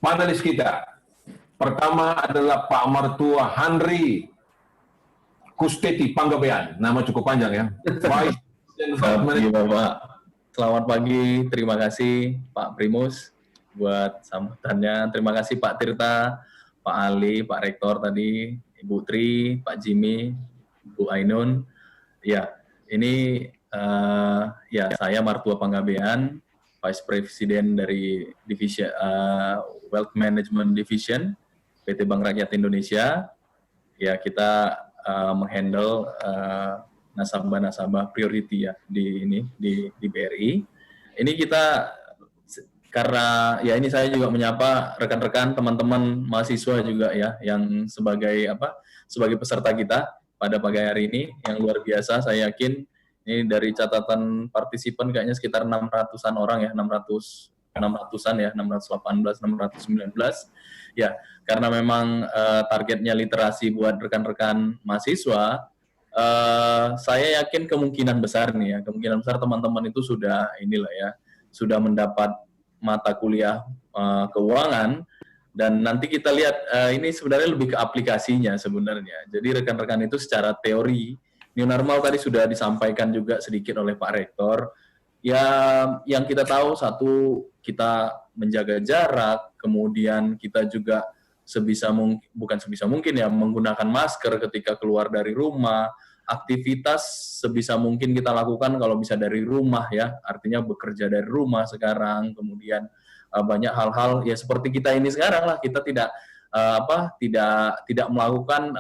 Panelis kita pertama adalah Pak Martua Handri Kusteti Panggabean, nama cukup panjang ya. Vice President Bapak. Selamat pagi, terima kasih Pak Primus buat sambutannya. Terima kasih Pak Tirta, Pak Ali, Pak Rektor tadi, Ibu Tri, Pak Jimmy, Bu Ainun. Ya, ini ya saya Martua Panggabean, Vice President dari Division Wealth Management Division PT Bank Rakyat Indonesia. Ya, kita menghandle nasabah-nasabah priority ya di BRI. Ini kita karena ya ini saya juga menyapa rekan-rekan teman-teman mahasiswa juga ya yang sebagai peserta kita pada pagi hari ini yang luar biasa. Saya yakin ini dari catatan partisipan kayaknya sekitar 600-an orang ya, 600-an ya, 618, 619 ya, karena memang targetnya literasi buat rekan-rekan mahasiswa. Saya yakin kemungkinan besar teman-teman itu sudah sudah mendapat mata kuliah keuangan, dan nanti kita lihat ini sebenarnya lebih ke aplikasinya sebenarnya. Jadi rekan-rekan itu secara teori new normal tadi sudah disampaikan juga sedikit oleh Pak Rektor. Ya, yang kita tahu satu, kita menjaga jarak, kemudian kita juga bukan sebisa mungkin ya menggunakan masker ketika keluar dari rumah. Aktivitas sebisa mungkin kita lakukan kalau bisa dari rumah ya, artinya bekerja dari rumah sekarang. Kemudian banyak hal-hal ya seperti kita ini sekarang lah, kita tidak melakukan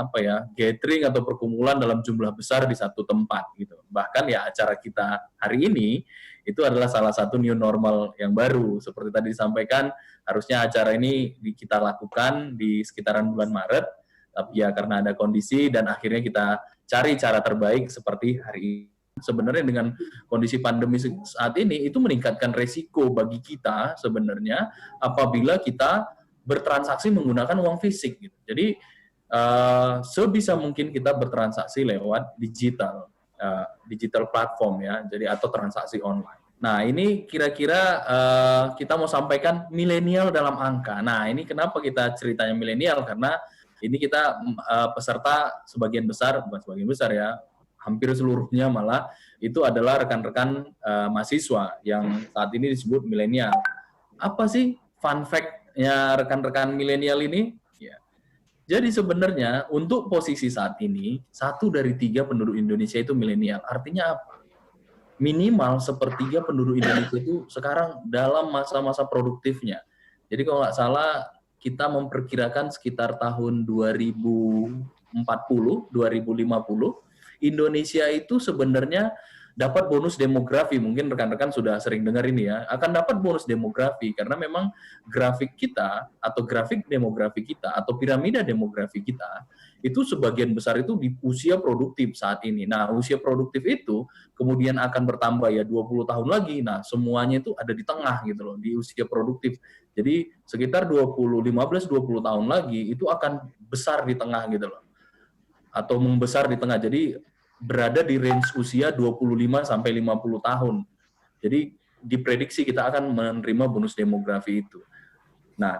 gathering atau perkumpulan dalam jumlah besar di satu tempat gitu. Bahkan ya acara kita hari ini itu adalah salah satu new normal yang baru. Seperti tadi disampaikan, harusnya acara ini kita lakukan di sekitaran bulan Maret, tapi ya karena ada kondisi dan akhirnya kita cari cara terbaik seperti hari ini. Sebenarnya dengan kondisi pandemi saat ini itu meningkatkan resiko bagi kita sebenarnya apabila kita bertransaksi menggunakan uang fisik gitu. Jadi sebisa mungkin kita bertransaksi lewat digital platform ya, jadi atau transaksi online. Nah, ini kira-kira kita mau sampaikan milenial dalam angka. Nah, ini kenapa kita ceritanya milenial, karena ini kita peserta sebagian besar, bukan sebagian besar ya, hampir seluruhnya malah itu adalah rekan-rekan mahasiswa yang saat ini disebut milenial. Apa sih fun fact-nya rekan-rekan milenial ini? Ya. Jadi sebenarnya untuk posisi saat ini 1 dari 3 penduduk Indonesia itu milenial. Artinya apa? Minimal sepertiga penduduk Indonesia itu sekarang dalam masa-masa produktifnya. Jadi kalau nggak salah kita memperkirakan sekitar tahun 2040, 2050, Indonesia itu sebenarnya dapat bonus demografi. Mungkin rekan-rekan sudah sering dengar ini ya, akan dapat bonus demografi karena memang grafik kita atau grafik demografi kita atau piramida demografi kita itu sebagian besar itu di usia produktif saat ini. Nah, usia produktif itu kemudian akan bertambah ya 20 tahun lagi. Nah, semuanya itu ada di tengah gitu loh, di usia produktif. Jadi sekitar 15-20 tahun lagi itu akan besar di tengah gitu loh. Atau membesar di tengah. Jadi berada di range usia 25 sampai 50 tahun. Jadi diprediksi kita akan menerima bonus demografi itu. Nah,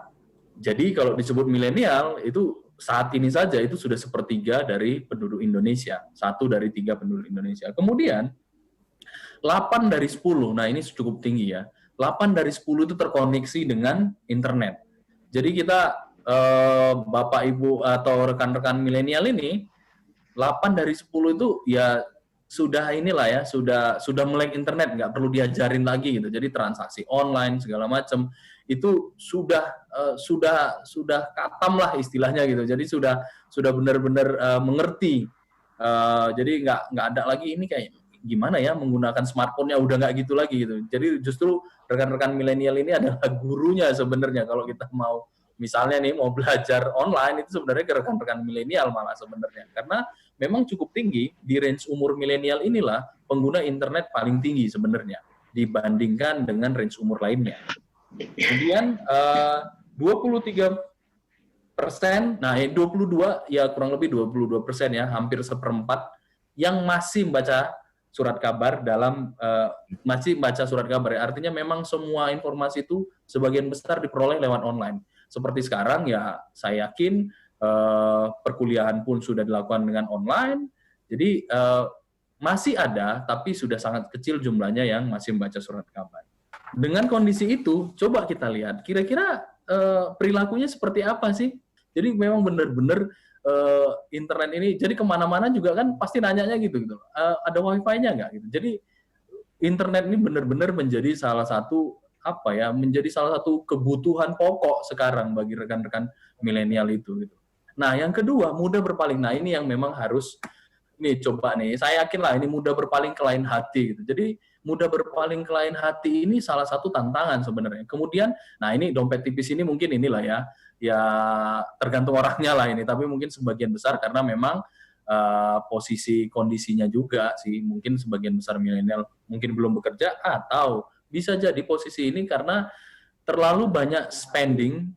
jadi kalau disebut milenial itu saat ini saja itu sudah sepertiga dari penduduk Indonesia, 1 dari 3 penduduk Indonesia. Kemudian 8 dari 10, nah ini cukup tinggi ya, 8 dari 10 itu terkoneksi dengan internet. Jadi kita Bapak Ibu atau rekan-rekan milenial ini 8 dari 10 itu ya sudah sudah melek internet, nggak perlu diajarin lagi gitu. Jadi transaksi online segala macam itu sudah katam lah istilahnya gitu. Jadi sudah benar-benar mengerti. Jadi nggak ada lagi ini kayak gimana ya menggunakan smartphone-nya, udah nggak gitu lagi gitu. Jadi justru rekan-rekan milenial ini adalah gurunya sebenarnya kalau kita mau misalnya nih mau belajar online itu sebenarnya ke rekan-rekan milenial malah sebenarnya, karena memang cukup tinggi di range umur milenial inilah pengguna internet paling tinggi sebenarnya dibandingkan dengan range umur lainnya. Kemudian 23%, nah 22 ya kurang lebih 22% ya, hampir seperempat yang masih membaca surat kabar masih baca surat kabar. Artinya memang semua informasi itu sebagian besar diperoleh lewat online. seperti sekarang ya saya yakin perkuliahan pun sudah dilakukan dengan online. Jadi masih ada, tapi sudah sangat kecil jumlahnya yang masih membaca surat kabar. Dengan kondisi itu, coba kita lihat, kira-kira perilakunya seperti apa sih? Jadi memang benar-benar internet ini, jadi kemana-mana juga kan pasti nanyanya gitu. Ada wifi-nya nggak? Gitu. Jadi internet ini benar-benar menjadi salah satu menjadi salah satu kebutuhan pokok sekarang bagi rekan-rekan milenial itu. Gitu. Nah, yang kedua, mudah berpaling. Nah, ini yang memang harus coba nih, saya yakin lah ini mudah berpaling ke lain hati gitu. Jadi mudah berpaling ke lain hati ini salah satu tantangan sebenarnya. Kemudian, nah ini dompet tipis ini mungkin inilah ya tergantung orangnya lah ini. Tapi mungkin sebagian besar karena memang posisi kondisinya juga sih. Mungkin sebagian besar milenial mungkin belum bekerja atau bisa jadi posisi ini karena terlalu banyak spending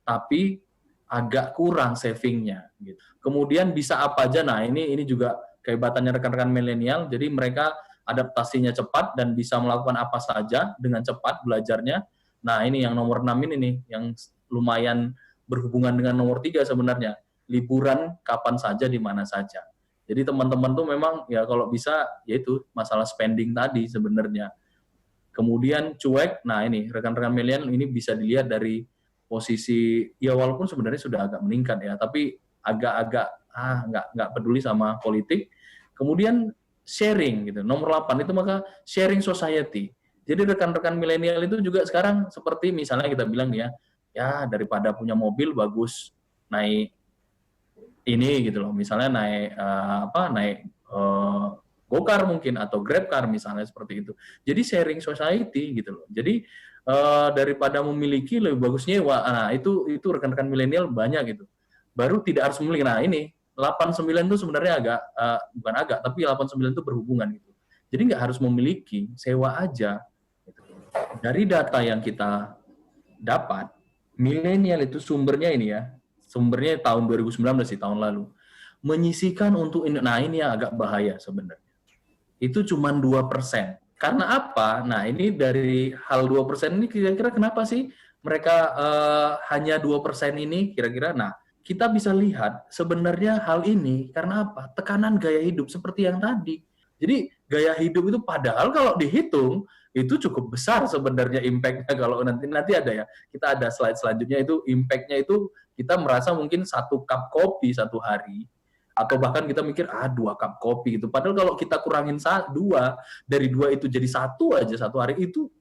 tapi agak kurang savingnya gitu. Kemudian bisa apa aja, nah ini juga kehebatannya rekan-rekan milenial, jadi mereka adaptasinya cepat dan bisa melakukan apa saja dengan cepat belajarnya. Nah ini yang nomor 6 ini nih, yang lumayan berhubungan dengan nomor 3 sebenarnya, liburan kapan saja, di mana saja. Jadi teman-teman tuh memang ya kalau bisa, yaitu masalah spending tadi sebenarnya. Kemudian cuek, nah ini rekan-rekan milenial ini bisa dilihat dari posisi ya walaupun sebenarnya sudah agak meningkat ya, tapi agak-agak nggak peduli sama politik. Kemudian sharing gitu. Nomor 8 itu maka sharing society. Jadi rekan-rekan milenial itu juga sekarang seperti misalnya kita bilang ya daripada punya mobil bagus naik ini gitu loh. Misalnya naik Gokar mungkin atau Grabcar misalnya seperti itu. Jadi sharing society gitu loh. Jadi daripada memiliki lebih bagus nyewa. Nah, itu rekan-rekan milenial banyak gitu. Baru tidak harus memiliki. Nah, ini 89 itu sebenarnya bukan tapi 89 itu berhubungan gitu. Jadi nggak harus memiliki, sewa aja. Gitu. Dari data yang kita dapat, milenial itu sumbernya sumbernya tahun 2019 sih, tahun lalu. Menyisihkan untuk ini, nah ini yang agak bahaya sebenarnya. Itu cuma 2%. Karena apa? Nah, ini dari hal 2% ini kira-kira kenapa sih mereka hanya 2% ini kira-kira? Nah, kita bisa lihat sebenarnya hal ini karena apa? Tekanan gaya hidup seperti yang tadi. Jadi, gaya hidup itu padahal kalau dihitung itu cukup besar sebenarnya impact-nya. Kalau nanti ada ya, kita ada slide selanjutnya itu impact-nya itu kita merasa mungkin 1 cup kopi satu hari. Atau bahkan kita mikir 2 cup kopi gitu. Padahal kalau kita kurangin 2 dari 2 itu jadi 1 aja satu hari itu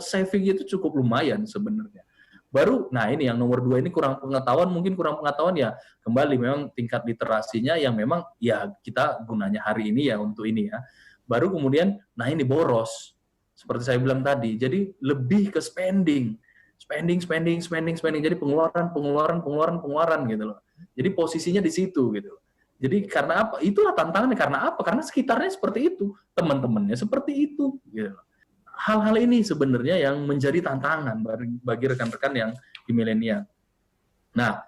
saving itu cukup lumayan sebenarnya. Baru nah ini yang nomor 2 ini kurang pengetahuan ya kembali memang tingkat literasinya yang memang ya kita gunanya hari ini ya untuk ini ya. Baru kemudian nah ini boros. Seperti saya bilang tadi. Jadi lebih ke spending. Jadi pengeluaran gitu loh. Jadi posisinya di situ gitu loh. Jadi karena apa? Itulah tantangannya. Karena apa? Karena sekitarnya seperti itu, teman-temannya seperti itu. Gitu. Hal-hal ini sebenarnya yang menjadi tantangan bagi rekan-rekan yang di milenial. Nah,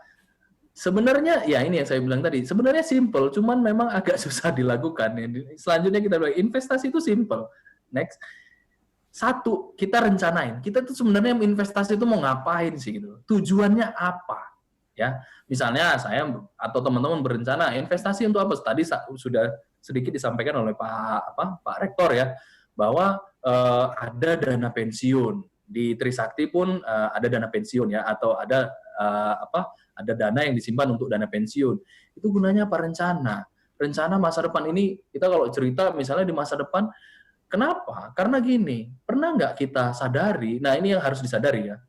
sebenarnya ya ini yang saya bilang tadi. Sebenarnya simple, cuman memang agak susah dilakukan. Selanjutnya kita bilang investasi itu simple. Next. 1, kita rencanain. Kita tuh sebenarnya investasi itu mau ngapain sih gitu. Tujuannya apa? Ya, misalnya saya atau teman-teman berencana investasi untuk apa? Tadi sudah sedikit disampaikan oleh Pak Rektor ya, bahwa ada dana pensiun di Trisakti pun ada dana pensiun ya, atau ada ada dana yang disimpan untuk dana pensiun. Itu gunanya apa? Rencana masa depan ini kita kalau cerita misalnya di masa depan, kenapa? Karena gini, pernah nggak kita sadari? Nah ini yang harus disadari ya.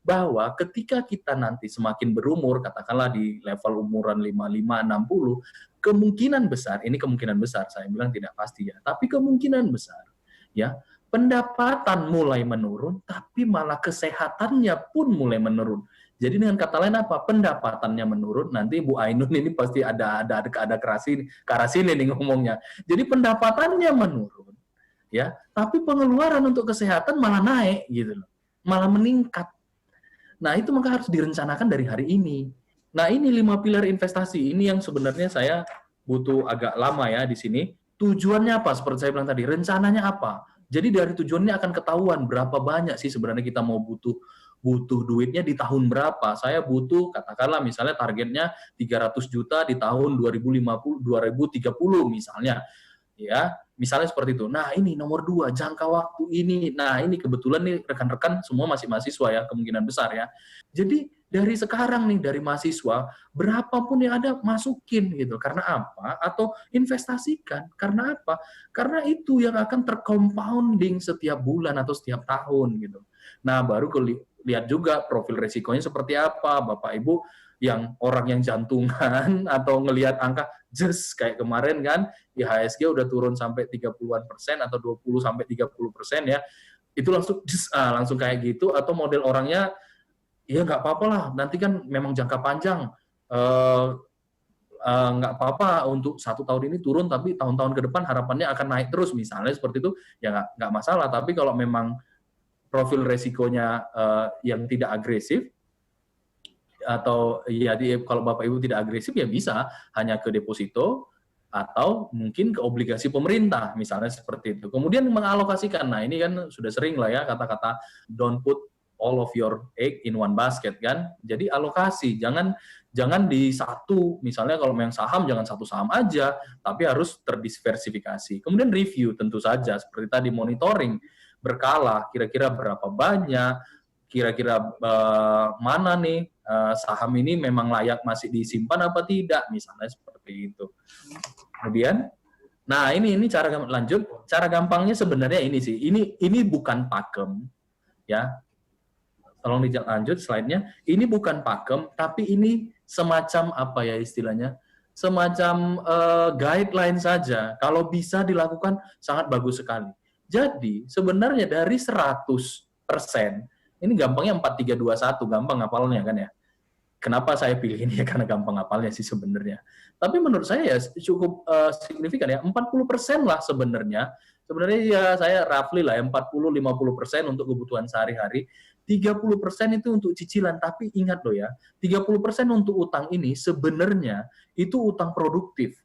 Bahwa ketika kita nanti semakin berumur, katakanlah di level umuran 55, 60, kemungkinan besar, saya bilang tidak pasti ya, tapi kemungkinan besar, ya, pendapatan mulai menurun, tapi malah kesehatannya pun mulai menurun. Jadi dengan kata lain apa? Pendapatannya menurun, nanti Bu Ainun ini pasti ada kerasini nih ngomongnya. Jadi pendapatannya menurun, ya, tapi pengeluaran untuk kesehatan malah naik gitu loh, malah meningkat. Nah, itu maka harus direncanakan dari hari ini. Nah, ini 5 pilar investasi. Ini yang sebenarnya saya butuh agak lama ya di sini. Tujuannya apa? Seperti saya bilang tadi, rencananya apa? Jadi dari tujuannya akan ketahuan berapa banyak sih sebenarnya kita mau butuh duitnya di tahun berapa. Saya butuh, katakanlah misalnya targetnya 300 juta di tahun 2050, 2030 misalnya. Ya, misalnya seperti itu. Nah, ini nomor 2, jangka waktu ini. Nah, ini kebetulan nih rekan-rekan semua masih mahasiswa ya, kemungkinan besar ya. Jadi dari sekarang nih, dari mahasiswa, berapapun yang ada masukin gitu. Karena apa? Atau investasikan. Karena apa? Karena itu yang akan tercompounding setiap bulan atau setiap tahun gitu. Nah, baru lihat juga profil resikonya seperti apa, Bapak Ibu yang orang yang jantungan atau ngelihat angka kayak kemarin kan IHSG udah turun sampai 30-an% atau 20 sampai 30% ya. Itu langsung kayak gitu, atau model orangnya ya nggak apa-apa lah, nanti kan memang jangka panjang, nggak apa-apa untuk 1 tahun ini turun, tapi tahun-tahun ke depan harapannya akan naik terus, misalnya seperti itu, ya nggak masalah. Tapi kalau memang profil resikonya yang tidak agresif, atau ya kalau Bapak Ibu tidak agresif ya bisa hanya ke deposito atau mungkin ke obligasi pemerintah misalnya seperti itu. Kemudian mengalokasikan. Nah, ini kan sudah sering lah ya kata-kata don't put all of your egg in one basket kan. Jadi alokasi, jangan di satu, misalnya kalau yang saham jangan satu saham aja, tapi harus terdiversifikasi. Kemudian review tentu saja seperti tadi, monitoring berkala, kira-kira berapa banyak, kira-kira mana nih saham ini memang layak masih disimpan apa tidak, misalnya seperti itu. Kemudian, nah ini cara lanjut, cara gampangnya sebenarnya ini sih, ini bukan pakem, ya. Tolong dilanjut slide-nya. Ini bukan pakem, tapi ini semacam apa ya istilahnya, semacam guideline saja. Kalau bisa dilakukan sangat bagus sekali. Jadi sebenarnya dari 100%, ini gampangnya 4321, gampang ngapalnya kan ya. Kenapa saya pilih ini ya, karena gampang ngapalnya sih sebenarnya. Tapi menurut saya ya cukup signifikan ya, 40% lah sebenarnya. Sebenarnya ya saya roughly lah ya, 40-50% untuk kebutuhan sehari-hari, 30% itu untuk cicilan. Tapi ingat loh ya, 30% untuk utang ini sebenarnya itu utang produktif,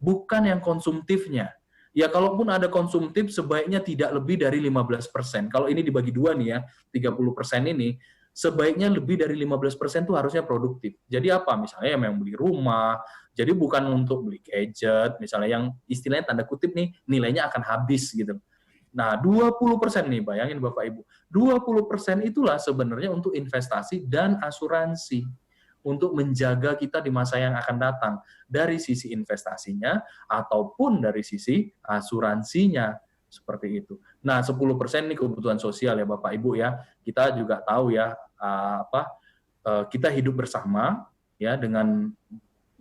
bukan yang konsumtifnya. Ya kalaupun ada konsumtif sebaiknya tidak lebih dari 15%. Kalau ini dibagi dua nih ya, 30% ini sebaiknya lebih dari 15% itu harusnya produktif. Jadi apa? Misalnya yang beli rumah, jadi bukan untuk beli gadget, misalnya yang istilahnya tanda kutip nih nilainya akan habis gitu. Nah, 20% nih, bayangin Bapak Ibu, 20% itulah sebenarnya untuk investasi dan asuransi, untuk menjaga kita di masa yang akan datang, dari sisi investasinya ataupun dari sisi asuransinya, seperti itu. Nah, 10% ini kebutuhan sosial ya Bapak Ibu ya. Kita juga tahu ya kita hidup bersama ya dengan,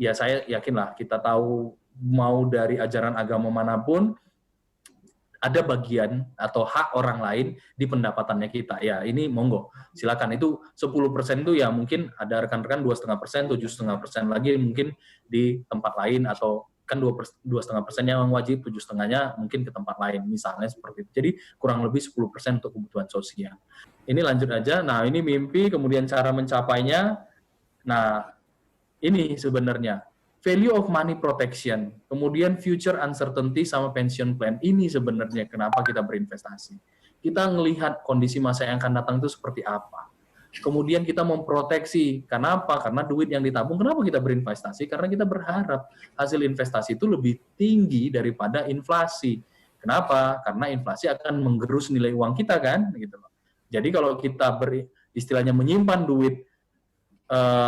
ya saya yakinlah kita tahu mau dari ajaran agama manapun ada bagian atau hak orang lain di pendapatannya kita. Ya, ini monggo, silakan. Itu 10% itu ya mungkin ada rekan-rekan 2,5%, 7,5% lagi mungkin di tempat lain, atau kan 2,5% yang wajib, 7,5-nya mungkin ke tempat lain, misalnya seperti itu. Jadi kurang lebih 10% untuk kebutuhan sosial. Ini lanjut aja. Nah, ini mimpi, kemudian cara mencapainya. Nah, ini sebenarnya value of money protection, kemudian future uncertainty sama pension plan. Ini sebenarnya kenapa kita berinvestasi. Kita melihat kondisi masa yang akan datang itu seperti apa. Kemudian kita memproteksi. Kenapa? Karena duit yang ditabung. Kenapa kita berinvestasi? Karena kita berharap hasil investasi itu lebih tinggi daripada inflasi. Kenapa? Karena inflasi akan menggerus nilai uang kita kan, gitu. Jadi kalau kita istilahnya menyimpan duit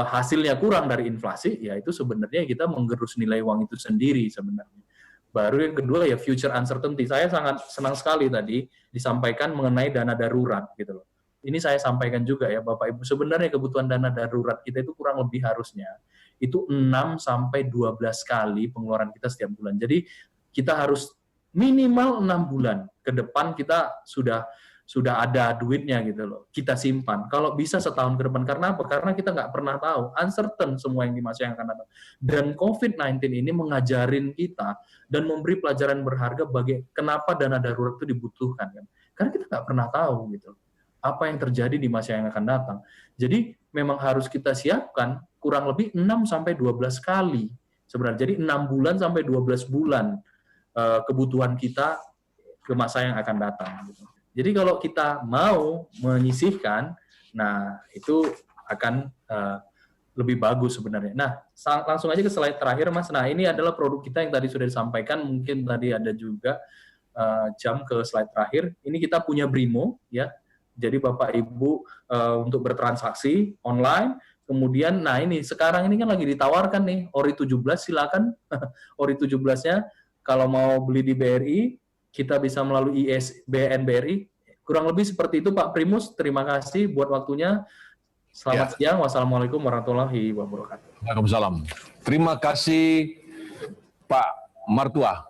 hasilnya kurang dari inflasi, ya itu sebenarnya kita menggerus nilai uang itu sendiri sebenarnya. Baru yang kedua ya future uncertainty. Saya sangat senang sekali tadi disampaikan mengenai dana darurat gitu loh. Ini saya sampaikan juga ya Bapak Ibu, sebenarnya kebutuhan dana darurat kita itu kurang lebih harusnya itu 6 sampai 12 kali pengeluaran kita setiap bulan. Jadi kita harus minimal 6 bulan ke depan kita sudah ada duitnya gitu loh, kita simpan. Kalau bisa setahun ke depan. Karena apa? Karena kita nggak pernah tahu, uncertain semua yang di masa yang akan datang. Dan COVID-19 ini mengajarin kita dan memberi pelajaran berharga bagi kenapa dana darurat itu dibutuhkan kan. Karena kita nggak pernah tahu gitu apa yang terjadi di masa yang akan datang. Jadi memang harus kita siapkan kurang lebih 6 sampai 12 kali sebenarnya. Jadi 6 bulan sampai 12 bulan kebutuhan kita ke masa yang akan datang. Gitu. Jadi kalau kita mau menyisihkan, nah itu akan lebih bagus sebenarnya. Nah, langsung aja ke slide terakhir, Mas. Nah, ini adalah produk kita yang tadi sudah disampaikan, mungkin tadi ada juga jam ke slide terakhir. Ini kita punya Brimo, ya. Jadi Bapak Ibu untuk bertransaksi online, kemudian, nah ini sekarang ini kan lagi ditawarkan nih, Ori 17, silakan Ori 17-nya, kalau mau beli di BRI, kita bisa melalui ISBN BRI. Kurang lebih seperti itu Pak Primus, terima kasih buat waktunya. Selamat siang, wassalamualaikum warahmatullahi wabarakatuh. Waalaikumsalam. Terima kasih Pak Martua.